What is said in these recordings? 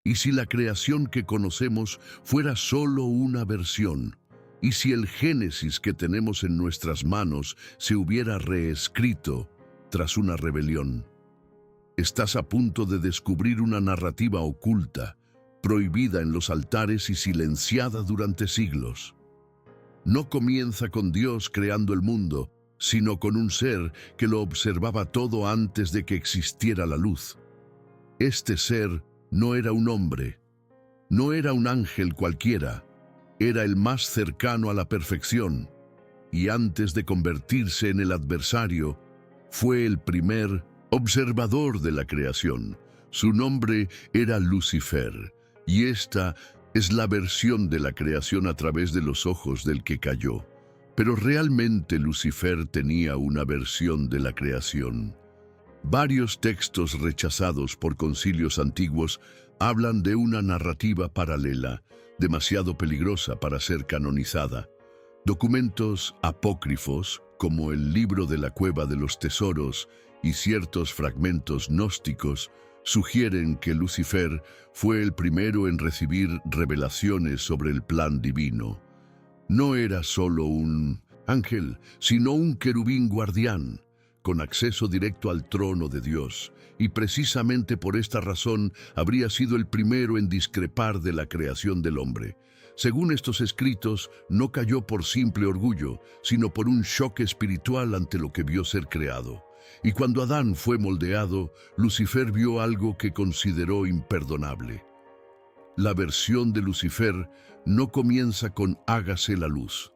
¿Y si la creación que conocemos fuera solo una versión? ¿Y si el Génesis que tenemos en nuestras manos se hubiera reescrito tras una rebelión? Estás a punto de descubrir una narrativa oculta, prohibida en los altares y silenciada durante siglos. No comienza con Dios creando el mundo, sino con un ser que lo observaba todo antes de que existiera la luz. Este ser no era un hombre, no era un ángel cualquiera, era el más cercano a la perfección, y antes de convertirse en el adversario, fue el primer observador de la creación. Su nombre era Lucifer, y esta es la versión de la creación a través de los ojos del que cayó. Pero realmente Lucifer tenía una versión de la creación. Varios textos rechazados por concilios antiguos hablan de una narrativa paralela, demasiado peligrosa para ser canonizada. Documentos apócrifos, como el Libro de la Cueva de los Tesoros y ciertos fragmentos gnósticos, sugieren que Lucifer fue el primero en recibir revelaciones sobre el plan divino. No era solo un ángel, sino un querubín guardián, con acceso directo al trono de Dios, y precisamente por esta razón habría sido el primero en discrepar de la creación del hombre. Según estos escritos, no cayó por simple orgullo, sino por un shock espiritual ante lo que vio ser creado. Y cuando Adán fue moldeado, Lucifer vio algo que consideró imperdonable. La versión de Lucifer no comienza con hágase la luz,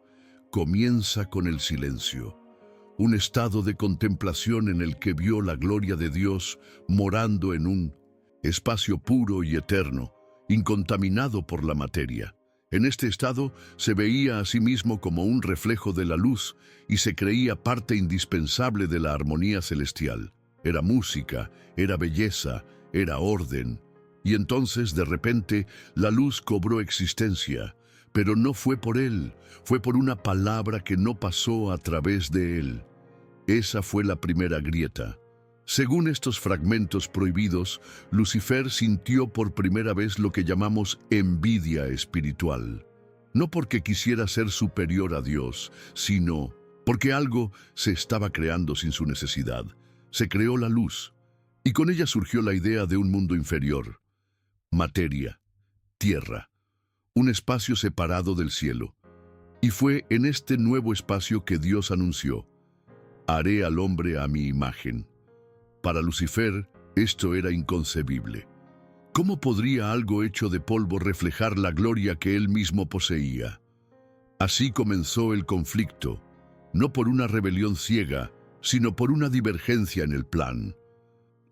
comienza con el silencio. Un estado de contemplación en el que vio la gloria de Dios morando en un espacio puro y eterno, incontaminado por la materia. En este estado se veía a sí mismo como un reflejo de la luz y se creía parte indispensable de la armonía celestial. Era música, era belleza, era orden. Y entonces, de repente, la luz cobró existencia, pero no fue por él, fue por una palabra que no pasó a través de él. Esa fue la primera grieta. Según estos fragmentos prohibidos, Lucifer sintió por primera vez lo que llamamos envidia espiritual. No porque quisiera ser superior a Dios, sino porque algo se estaba creando sin su necesidad. Se creó la luz, y con ella surgió la idea de un mundo inferior. Materia, tierra, un espacio separado del cielo. Y fue en este nuevo espacio que Dios anunció: haré al hombre a mi imagen. Para Lucifer, esto era inconcebible. ¿Cómo podría algo hecho de polvo reflejar la gloria que él mismo poseía? Así comenzó el conflicto, no por una rebelión ciega, sino por una divergencia en el plan.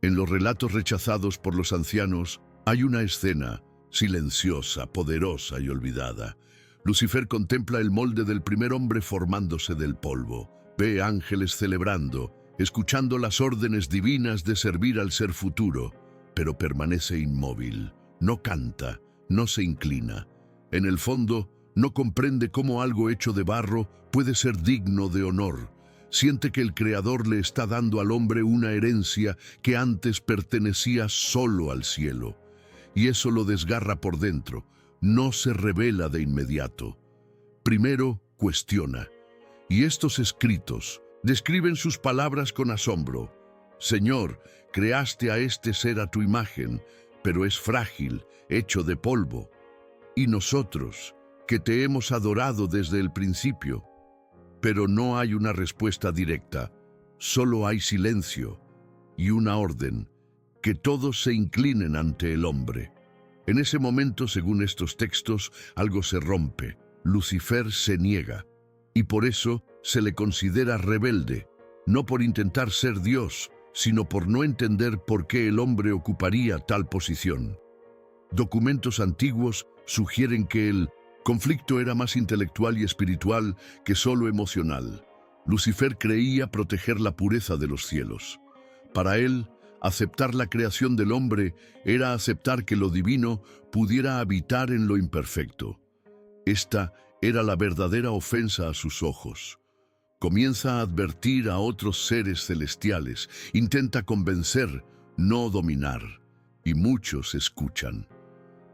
En los relatos rechazados por los ancianos, hay una escena silenciosa, poderosa y olvidada. Lucifer contempla el molde del primer hombre formándose del polvo. Ve ángeles celebrando, escuchando las órdenes divinas de servir al ser futuro, pero permanece inmóvil, no canta, no se inclina. En el fondo, no comprende cómo algo hecho de barro puede ser digno de honor. Siente que el Creador le está dando al hombre una herencia que antes pertenecía solo al cielo. Y eso lo desgarra por dentro, no se revela de inmediato. Primero, cuestiona. Y estos escritos describen sus palabras con asombro. Señor, creaste a este ser a tu imagen, pero es frágil, hecho de polvo. Y nosotros, que te hemos adorado desde el principio. Pero no hay una respuesta directa, solo hay silencio y una orden, que todos se inclinen ante el hombre. En ese momento, según estos textos, algo se rompe. Lucifer se niega, y por eso se le considera rebelde, no por intentar ser Dios, sino por no entender por qué el hombre ocuparía tal posición. Documentos antiguos sugieren que el conflicto era más intelectual y espiritual que solo emocional. Lucifer creía proteger la pureza de los cielos. Para él, aceptar la creación del hombre era aceptar que lo divino pudiera habitar en lo imperfecto. Esta era la verdadera ofensa a sus ojos. Comienza a advertir a otros seres celestiales, intenta convencer, no dominar, y muchos escuchan.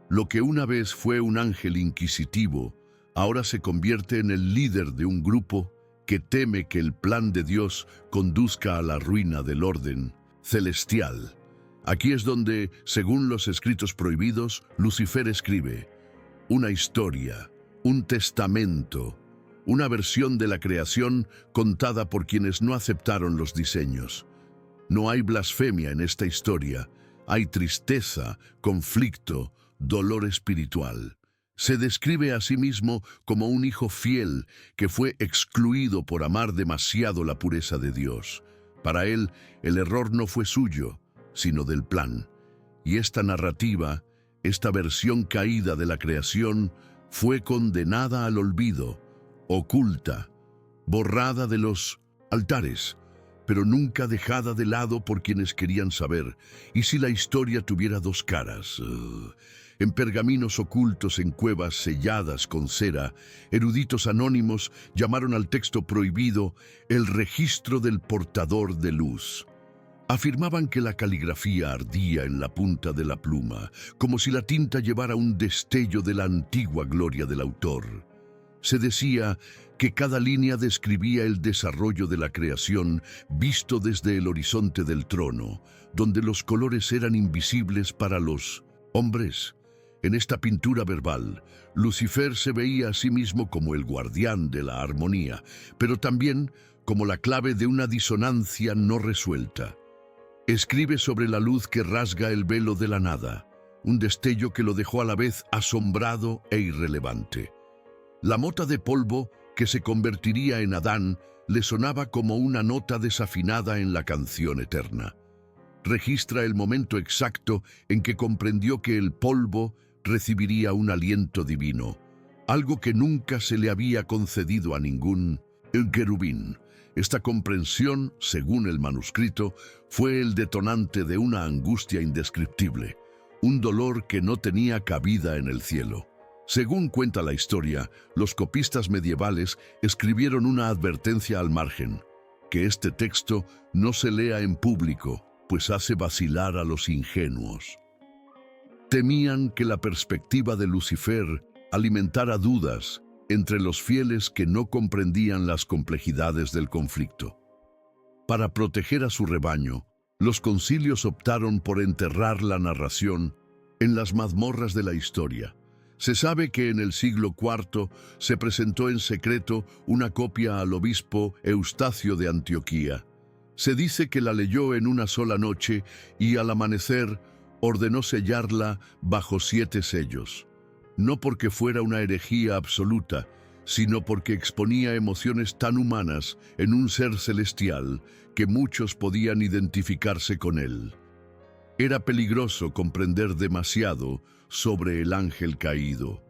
Lo que una vez fue un ángel inquisitivo, ahora se convierte en el líder de un grupo que teme que el plan de Dios conduzca a la ruina del orden celestial. Aquí es donde, según los escritos prohibidos, Lucifer escribe una historia, un testamento, una versión de la creación contada por quienes no aceptaron los diseños. No hay blasfemia en esta historia, hay tristeza, conflicto, dolor espiritual. Se describe a sí mismo como un hijo fiel que fue excluido por amar demasiado la pureza de Dios. Para él, el error no fue suyo, sino del plan. Y esta narrativa, esta versión caída de la creación, fue condenada al olvido, oculta, borrada de los altares, pero nunca dejada de lado por quienes querían saber. ¿Y si la historia tuviera dos caras? En pergaminos ocultos en cuevas selladas con cera, eruditos anónimos llamaron al texto prohibido el registro del portador de luz. Afirmaban que la caligrafía ardía en la punta de la pluma, como si la tinta llevara un destello de la antigua gloria del autor. Se decía que cada línea describía el desarrollo de la creación visto desde el horizonte del trono, donde los colores eran invisibles para los hombres. En esta pintura verbal, Lucifer se veía a sí mismo como el guardián de la armonía, pero también como la clave de una disonancia no resuelta. Escribe sobre la luz que rasga el velo de la nada, un destello que lo dejó a la vez asombrado e irrelevante. La mota de polvo que se convertiría en Adán le sonaba como una nota desafinada en la canción eterna. Registra el momento exacto en que comprendió que el polvo recibiría un aliento divino, algo que nunca se le había concedido a ningún querubín. Esta comprensión, según el manuscrito, fue el detonante de una angustia indescriptible, un dolor que no tenía cabida en el cielo. Según cuenta la historia, los copistas medievales escribieron una advertencia al margen, que este texto no se lea en público, pues hace vacilar a los ingenuos. Temían que la perspectiva de Lucifer alimentara dudas entre los fieles que no comprendían las complejidades del conflicto. Para proteger a su rebaño, los concilios optaron por enterrar la narración en las mazmorras de la historia. Se sabe que en el siglo IV se presentó en secreto una copia al obispo Eustacio de Antioquía. Se dice que la leyó en una sola noche y al amanecer ordenó sellarla bajo 7 sellos. No porque fuera una herejía absoluta, sino porque exponía emociones tan humanas en un ser celestial que muchos podían identificarse con él. Era peligroso comprender demasiado sobre el ángel caído.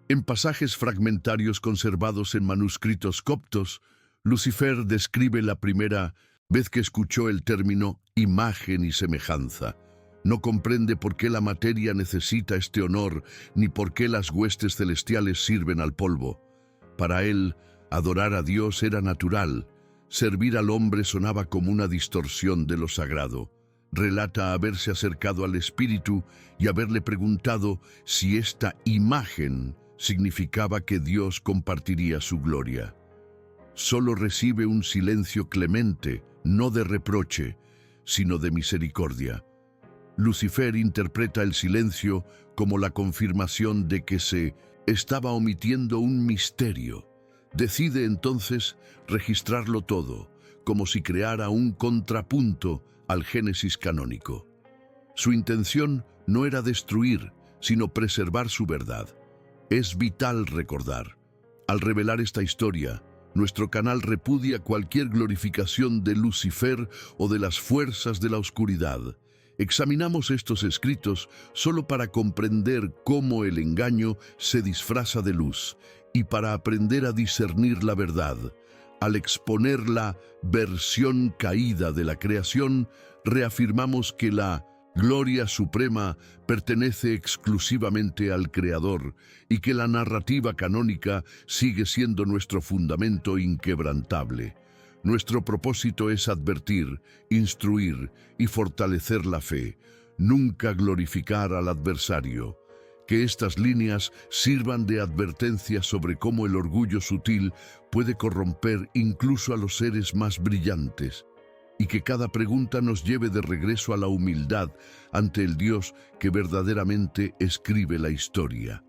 En pasajes fragmentarios conservados en manuscritos coptos, Lucifer describe la primera vez que escuchó el término imagen y semejanza. No comprende por qué la materia necesita este honor, ni por qué las huestes celestiales sirven al polvo. Para él, adorar a Dios era natural. Servir al hombre sonaba como una distorsión de lo sagrado. Relata haberse acercado al espíritu y haberle preguntado si esta imagen significaba que Dios compartiría su gloria. Solo recibe un silencio clemente, no de reproche, sino de misericordia. Lucifer interpreta el silencio como la confirmación de que se estaba omitiendo un misterio. Decide entonces registrarlo todo, como si creara un contrapunto al Génesis canónico. Su intención no era destruir, sino preservar su verdad. Es vital recordar. Al revelar esta historia, nuestro canal repudia cualquier glorificación de Lucifer o de las fuerzas de la oscuridad. Examinamos estos escritos solo para comprender cómo el engaño se disfraza de luz y para aprender a discernir la verdad. Al exponer la versión caída de la creación, reafirmamos que la gloria suprema pertenece exclusivamente al Creador y que la narrativa canónica sigue siendo nuestro fundamento inquebrantable. Nuestro propósito es advertir, instruir y fortalecer la fe, nunca glorificar al adversario. Que estas líneas sirvan de advertencia sobre cómo el orgullo sutil puede corromper incluso a los seres más brillantes, y que cada pregunta nos lleve de regreso a la humildad ante el Dios que verdaderamente escribe la historia.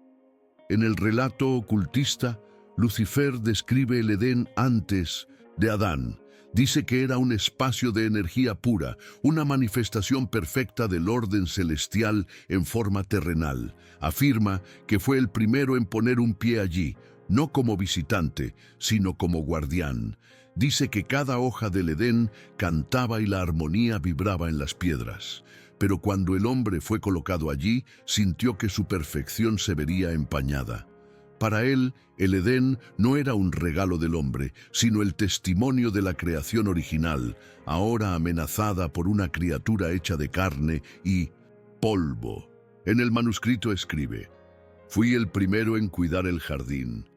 En el relato ocultista, Lucifer describe el Edén antes de Adán. Dice que era un espacio de energía pura, una manifestación perfecta del orden celestial en forma terrenal. Afirma que fue el primero en poner un pie allí, no como visitante, sino como guardián. Dice que cada hoja del Edén cantaba y la armonía vibraba en las piedras. Pero cuando el hombre fue colocado allí, sintió que su perfección se vería empañada. Para él, el Edén no era un regalo del hombre, sino el testimonio de la creación original, ahora amenazada por una criatura hecha de carne y polvo. En el manuscrito escribe: «Fui el primero en cuidar el jardín.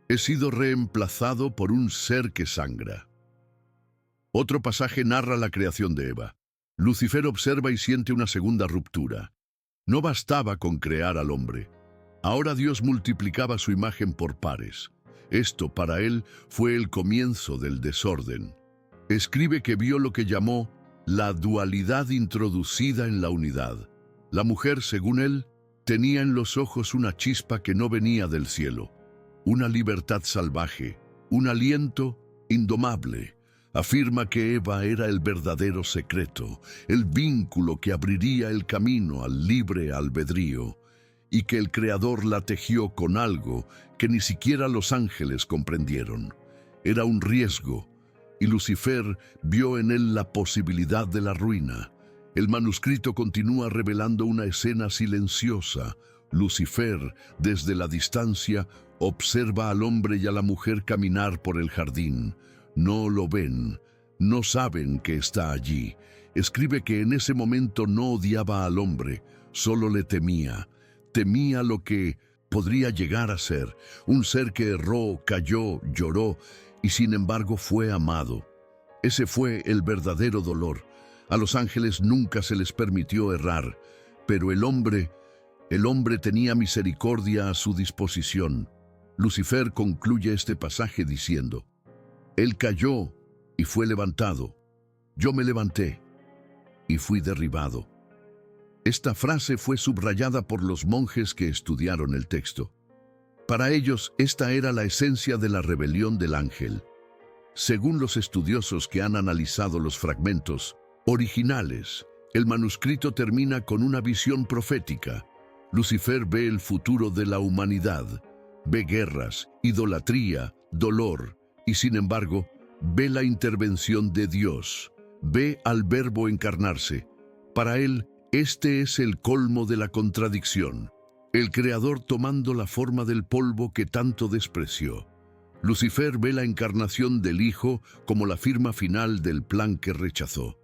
He sido reemplazado por un ser que sangra». Otro pasaje narra la creación de Eva. Lucifer observa y siente una segunda ruptura. No bastaba con crear al hombre. Ahora Dios multiplicaba su imagen por pares. Esto, para él, fue el comienzo del desorden. Escribe que vio lo que llamó la dualidad introducida en la unidad. La mujer, según él, tenía en los ojos una chispa que no venía del cielo, una libertad salvaje, un aliento indomable. Afirma que Eva era el verdadero secreto, el vínculo que abriría el camino al libre albedrío, y que el Creador la tejió con algo que ni siquiera los ángeles comprendieron. Era un riesgo, y Lucifer vio en él la posibilidad de la ruina. El manuscrito continúa revelando una escena silenciosa. Lucifer, desde la distancia, observa al hombre y a la mujer caminar por el jardín. No lo ven, no saben que está allí. Escribe que en ese momento no odiaba al hombre, solo le temía. Temía lo que podría llegar a ser, un ser que erró, cayó, lloró y sin embargo fue amado. Ese fue el verdadero dolor. A los ángeles nunca se les permitió errar, pero el hombre tenía misericordia a su disposición. Lucifer concluye este pasaje diciendo: «Él cayó y fue levantado. Yo me levanté y fui derribado». Esta frase fue subrayada por los monjes que estudiaron el texto. Para ellos, esta era la esencia de la rebelión del ángel. Según los estudiosos que han analizado los fragmentos originales, el manuscrito termina con una visión profética. Lucifer ve el futuro de la humanidad, ve guerras, idolatría, dolor, y sin embargo, ve la intervención de Dios, ve al Verbo encarnarse. Para él, este es el colmo de la contradicción, el Creador tomando la forma del polvo que tanto despreció. Lucifer ve la encarnación del Hijo como la firma final del plan que rechazó,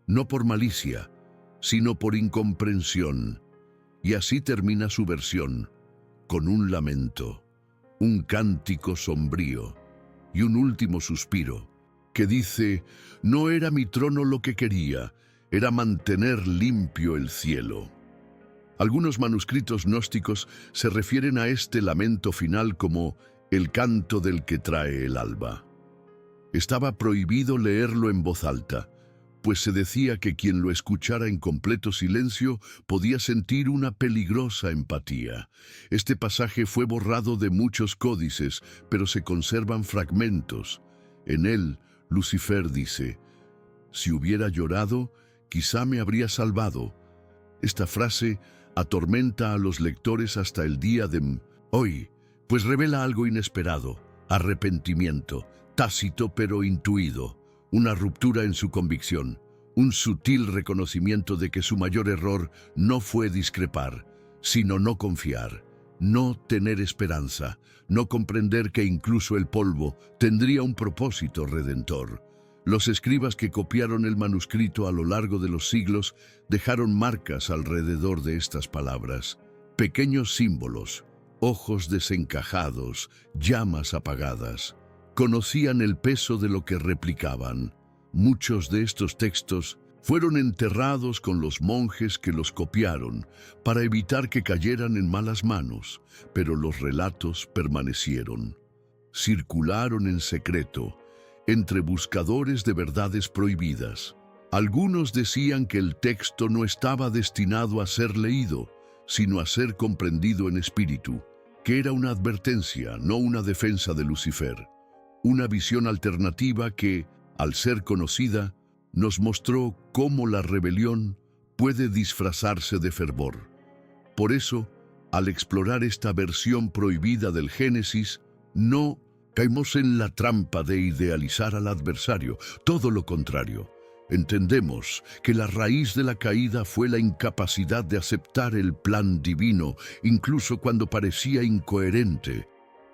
no por malicia, sino por incomprensión. Y así termina su versión, con un lamento, un cántico sombrío y un último suspiro, que dice: «No era mi trono lo que quería, era mantener limpio el cielo». Algunos manuscritos gnósticos se refieren a este lamento final como el canto del que trae el alba. Estaba prohibido leerlo en voz alta, pues se decía que quien lo escuchara en completo silencio podía sentir una peligrosa empatía. Este pasaje fue borrado de muchos códices, pero se conservan fragmentos. En él, Lucifer dice: «Si hubiera llorado, quizá me habría salvado». Esta frase atormenta a los lectores hasta el día de hoy, pues revela algo inesperado, arrepentimiento, tácito pero intuido, una ruptura en su convicción, un sutil reconocimiento de que su mayor error no fue discrepar, sino no confiar, no tener esperanza, no comprender que incluso el polvo tendría un propósito redentor. Los escribas que copiaron el manuscrito a lo largo de los siglos dejaron marcas alrededor de estas palabras, pequeños símbolos, ojos desencajados, llamas apagadas. Conocían el peso de lo que replicaban. Muchos de estos textos Fueron enterrados con los monjes que los copiaron para evitar que cayeran en malas manos, pero los relatos permanecieron. Circularon en secreto entre buscadores de verdades prohibidas. Algunos decían que el texto no estaba destinado a ser leído, sino a ser comprendido en espíritu, que era una advertencia, no una defensa de Lucifer. Una visión alternativa que, al ser conocida, nos mostró cómo la rebelión puede disfrazarse de fervor. Por eso, al explorar esta versión prohibida del Génesis, no caemos en la trampa de idealizar al adversario, todo lo contrario. Entendemos que la raíz de la caída fue la incapacidad de aceptar el plan divino, incluso cuando parecía incoherente.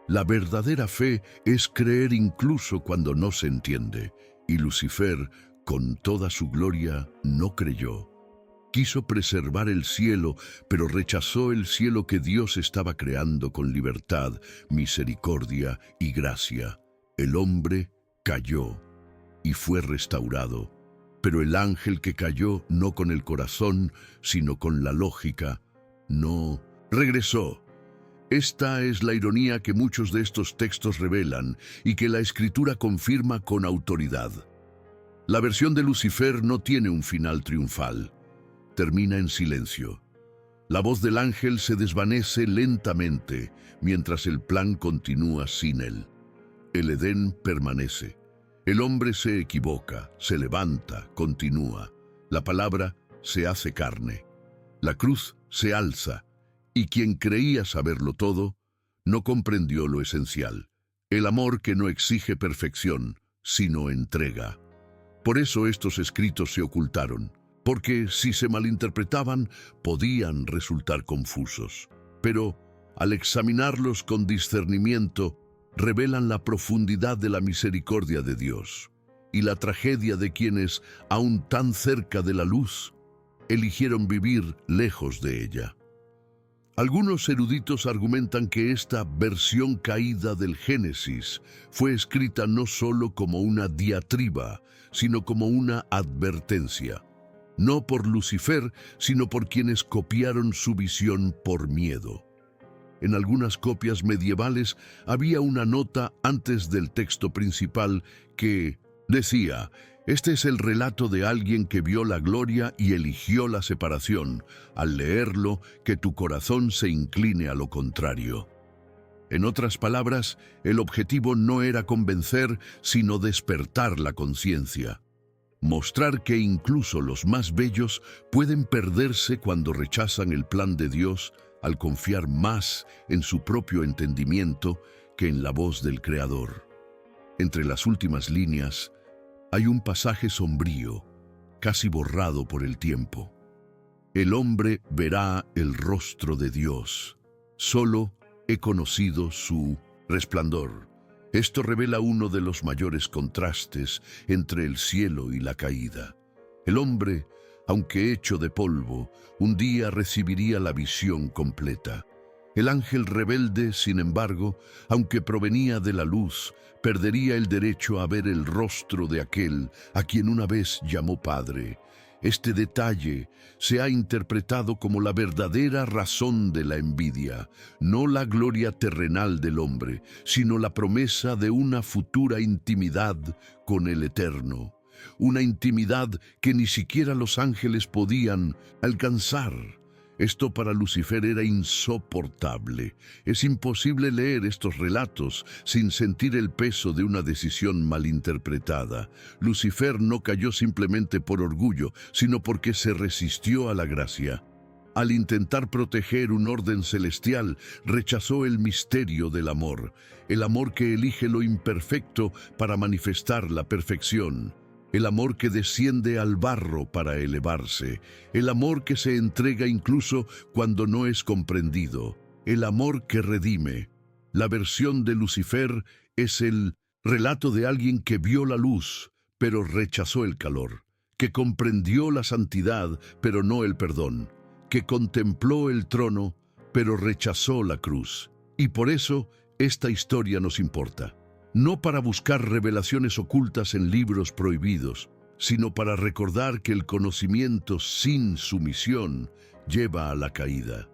La verdadera fe es creer incluso cuando no se entiende, y Lucifer, con toda su gloria, no creyó. Quiso preservar el cielo, pero rechazó el cielo que Dios estaba creando con libertad, misericordia y gracia. El hombre cayó y fue restaurado, pero el ángel que cayó no con el corazón, sino con la lógica, no regresó. Esta es la ironía que muchos de estos textos revelan y que la Escritura confirma con autoridad. La versión de Lucifer no tiene un final triunfal. Termina en silencio. La voz del ángel se desvanece lentamente mientras el plan continúa sin él. El Edén permanece. El hombre se equivoca, se levanta, continúa. La palabra se hace carne. La cruz se alza, y quien creía saberlo todo, no comprendió lo esencial. El amor que no exige perfección, sino entrega. Por eso estos escritos se ocultaron, porque si se malinterpretaban, podían resultar confusos. Pero, al examinarlos con discernimiento, revelan la profundidad de la misericordia de Dios y la tragedia de quienes, aún tan cerca de la luz, eligieron vivir lejos de ella. Algunos eruditos argumentan que esta versión caída del Génesis fue escrita no solo como una diatriba, sino como una advertencia. No por Lucifer, sino por quienes copiaron su visión por miedo. En algunas copias medievales había una nota antes del texto principal que decía: «Este es el relato de alguien que vio la gloria y eligió la separación. Al leerlo, que tu corazón se incline a lo contrario». En otras palabras, el objetivo no era convencer, sino despertar la conciencia. Mostrar que incluso los más bellos pueden perderse cuando rechazan el plan de Dios al confiar más en su propio entendimiento que en la voz del Creador. Entre las últimas líneas hay un pasaje sombrío, casi borrado por el tiempo. El hombre verá el rostro de Dios. Solo he conocido su resplandor. Esto revela uno de los mayores contrastes entre el cielo y la caída. El hombre, aunque hecho de polvo, un día recibiría la visión completa. El ángel rebelde, sin embargo, aunque provenía de la luz, perdería el derecho a ver el rostro de aquel a quien una vez llamó Padre. Este detalle se ha interpretado como la verdadera razón de la envidia, no la gloria terrenal del hombre, sino la promesa de una futura intimidad con el Eterno. Una intimidad que ni siquiera los ángeles podían alcanzar. Esto para Lucifer era insoportable. Es imposible leer estos relatos sin sentir el peso de una decisión malinterpretada. Lucifer no cayó simplemente por orgullo, sino porque se resistió a la gracia. Al intentar proteger un orden celestial, rechazó el misterio del amor, el amor que elige lo imperfecto para manifestar la perfección. El amor que desciende al barro para elevarse, el amor que se entrega incluso cuando no es comprendido, el amor que redime. La versión de Lucifer es el relato de alguien que vio la luz, pero rechazó el calor, que comprendió la santidad, pero no el perdón, que contempló el trono, pero rechazó la cruz. Y por eso esta historia nos importa. No para buscar revelaciones ocultas en libros prohibidos, sino para recordar que el conocimiento sin sumisión lleva a la caída,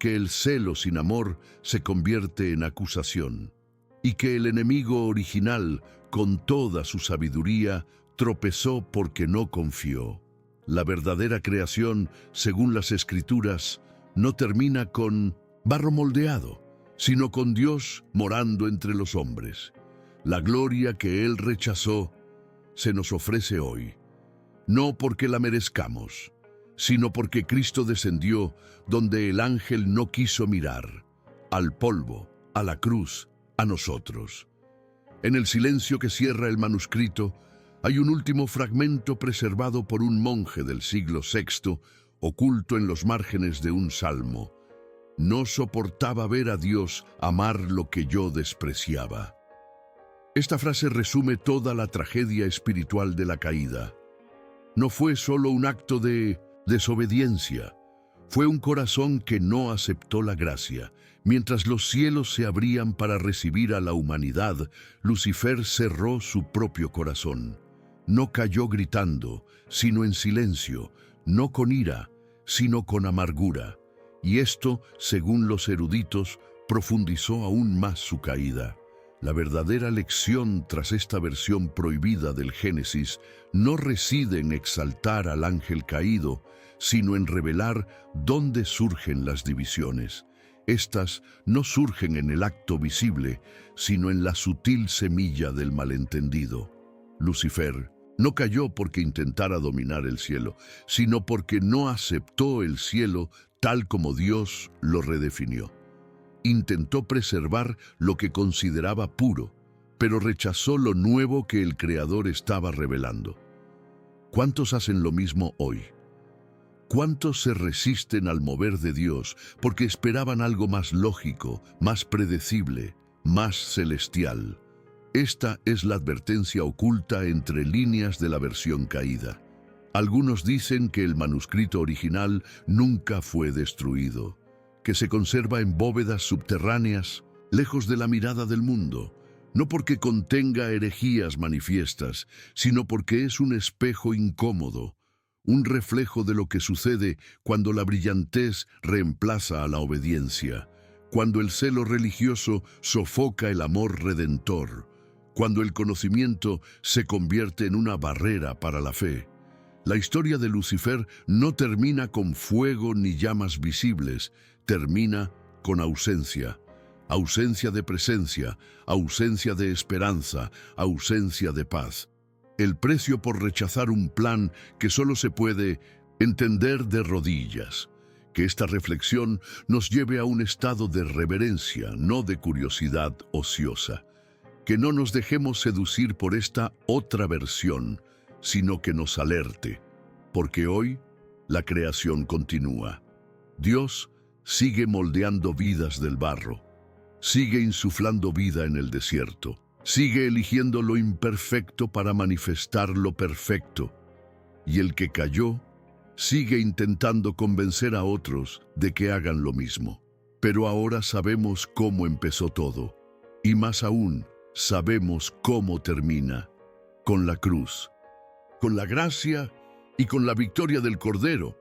que el celo sin amor se convierte en acusación, y que el enemigo original, con toda su sabiduría, tropezó porque no confió. La verdadera creación, según las Escrituras, no termina con barro moldeado, sino con Dios morando entre los hombres. La gloria que Él rechazó se nos ofrece hoy, no porque la merezcamos, sino porque Cristo descendió donde el ángel no quiso mirar, al polvo, a la cruz, a nosotros. En el silencio que cierra el manuscrito, hay un último fragmento preservado por un monje del siglo VI, oculto en los márgenes de un salmo. No soportaba ver a Dios amar lo que yo despreciaba. Esta frase resume toda la tragedia espiritual de la caída. No fue solo un acto de desobediencia, fue un corazón que no aceptó la gracia. Mientras los cielos se abrían para recibir a la humanidad, Lucifer cerró su propio corazón. No cayó gritando, sino en silencio, no con ira, sino con amargura. Y esto, según los eruditos, profundizó aún más su caída. La verdadera lección tras esta versión prohibida del Génesis no reside en exaltar al ángel caído, sino en revelar dónde surgen las divisiones. Estas no surgen en el acto visible, sino en la sutil semilla del malentendido. Lucifer no cayó porque intentara dominar el cielo, sino porque no aceptó el cielo tal como Dios lo redefinió. Intentó preservar lo que consideraba puro, pero rechazó lo nuevo que el Creador estaba revelando. ¿Cuántos hacen lo mismo hoy? ¿Cuántos se resisten al mover de Dios porque esperaban algo más lógico, más predecible, más celestial? Esta es la advertencia oculta entre líneas de la versión caída. Algunos dicen que el manuscrito original nunca fue destruido, que se conserva en bóvedas subterráneas, lejos de la mirada del mundo, no porque contenga herejías manifiestas, sino porque es un espejo incómodo, un reflejo de lo que sucede cuando la brillantez reemplaza a la obediencia, cuando el celo religioso sofoca el amor redentor, cuando el conocimiento se convierte en una barrera para la fe. La historia de Lucifer no termina con fuego ni llamas visibles, termina con ausencia. Ausencia de presencia, ausencia de esperanza, ausencia de paz. El precio por rechazar un plan que solo se puede entender de rodillas. Que esta reflexión nos lleve a un estado de reverencia, no de curiosidad ociosa. Que no nos dejemos seducir por esta otra versión, sino que nos alerte, porque hoy la creación continúa. Dios sigue moldeando vidas del barro, sigue insuflando vida en el desierto, sigue eligiendo lo imperfecto para manifestar lo perfecto, y el que cayó sigue intentando convencer a otros de que hagan lo mismo. Pero ahora sabemos cómo empezó todo, y más aún, sabemos cómo termina, con la cruz, con la gracia y con la victoria del Cordero,